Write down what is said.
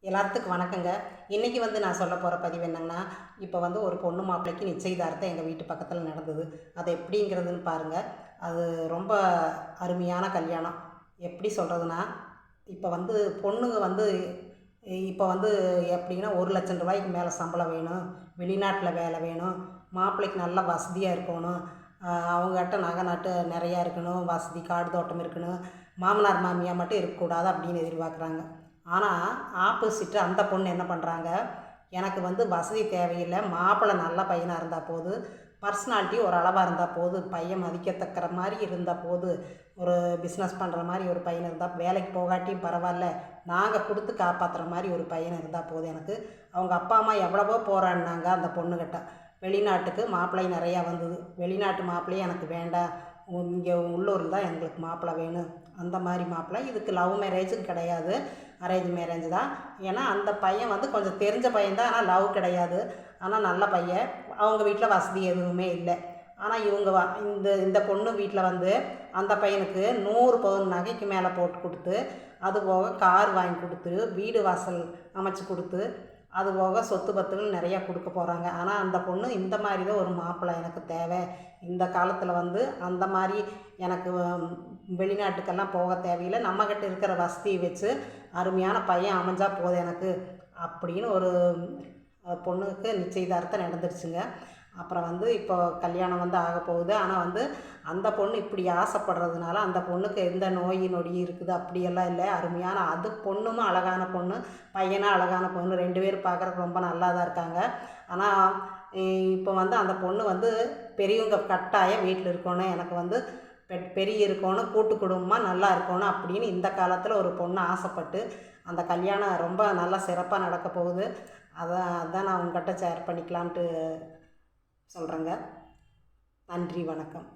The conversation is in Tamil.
எல்லாத்துக்கும் வணக்கங்க. இன்றைக்கி நான் சொல்ல போகிற பதிவு என்னங்கன்னா, இப்போ ஒரு பொண்ணு மாப்பிள்ளைக்கு நிச்சயதார்த்தம் எங்கள் வீட்டு பக்கத்தில் நடந்தது. அது எப்படிங்கிறதுன்னு பாருங்கள். அது ரொம்ப அருமையான கல்யாணம். எப்படி சொல்கிறதுனா, இப்போ பொண்ணுங்க இப்போ எப்படின்னா ரூ. 1,00,000 மேலே சம்பளம் வேணும், வெளிநாட்டில் வேலை வேணும், மாப்பிள்ளைக்கு நல்லா வசதியாக இருக்கணும், அவங்ககிட்ட நகை நட்டு நிறையா இருக்கணும், வசதி காடு தோட்டம் இருக்கணும், மாமனார் மாமியார் மட்டும் இருக்கக்கூடாது அப்படின்னு எதிர்பார்க்குறாங்க. ஆனால் ஆப்போசிட்டு அந்த பொண்ணு என்ன பண்ணுறாங்க, எனக்கு வசதி தேவையில்லை, மாப்பிள்ளை நல்ல பையனாக இருந்தால் போது, பர்சனாலிட்டி ஒரு அளவாக இருந்தால் போது, பையன் மதிக்கத்தக்கிற மாதிரி இருந்தால் போது, ஒரு பிஸ்னஸ் பண்ணுற மாதிரி ஒரு பையன் இருந்தால், வேலைக்கு போகாட்டியும் பரவாயில்ல, நாங்கள் கொடுத்து காப்பாற்றுற மாதிரி ஒரு பையன் இருந்தால் போதும் எனக்கு. அவங்க அப்பா அம்மா எவ்வளவோ போராடினாங்க அந்த பொண்ணுக்கிட்ட. வெளிநாட்டுக்கு மாப்பிள்ளை நிறையா வந்தது. வெளிநாட்டு மாப்பிள்ளையே எனக்கு வேண்டாம், இங்கே உள்ளூரில் தான் எங்களுக்கு மாப்பிள்ளை வேணும், அந்த மாதிரி மாப்பிள்ளை. இதுக்கு லவ் மேரேஜும் கிடையாது, அரேஞ்ச் மேரேஜ் தான். ஏன்னா அந்த பையன் கொஞ்சம் தெரிஞ்ச பையன்தான், ஆனால் லவ் கிடையாது. ஆனால் நல்ல பையன். அவங்க வீட்டில் வசதி எதுவுமே இல்லை. ஆனால் இவங்க இந்த பொண்ணு வீட்டில் அந்த பையனுக்கு 100 பவுன் நகைக்கு மேலே போட்டு கொடுத்து, அதுபோக கார் வாங்கி கொடுத்து, வீடு வாசல் அமைச்சு கொடுத்து, அதுபோக சொத்து பத்துகள் நிறையா கொடுக்க போகிறாங்க. ஆனால் அந்த பொண்ணு இந்த மாதிரி தான் ஒரு மாப்பிள்ளை எனக்கு தேவை, இந்த காலத்தில் அந்த மாதிரி எனக்கு வெளிநாட்டுக்கெல்லாம் போக தேவையில்லை, நம்மக்கிட்ட இருக்கிற வசதியை வச்சு அருமையான பையன் அமைஞ்சால் போதும் எனக்கு அப்படின்னு ஒரு பொண்ணுக்கு நிச்சயதார்த்தம் நடந்துருச்சுங்க. அப்புறம் இப்போ கல்யாணம் ஆக போகுது. ஆனால் அந்த பொண்ணு இப்படி ஆசைப்படுறதுனால அந்த பொண்ணுக்கு எந்த நோய் நொடி இருக்குது அப்படியெல்லாம் இல்லை. அருமையான அது பொண்ணும் அழகான பொண்ணு, பையனாக அழகான பொண்ணு, 2 பேரும் பார்க்குறக்கு ரொம்ப நல்லா தான் இருக்காங்க. ஆனால் இப்போ அந்த பொண்ணு பெரியவங்க கட்டாயம் வீட்டில் இருக்கணும், எனக்கு பெரிய இருக்கணும், கூட்டு குடும்பமாக நல்லா இருக்கணும் அப்படின்னு இந்த காலத்தில் ஒரு பொண்ணு ஆசைப்பட்டு அந்த கல்யாணம் ரொம்ப நல்லா சிறப்பாக நடக்க போகுது. அதான் நான் உங்கள்கிட்ட ஷேர் பண்ணிக்கலான்ட்டு சொல்கிறேங்க. நன்றி, வணக்கம்.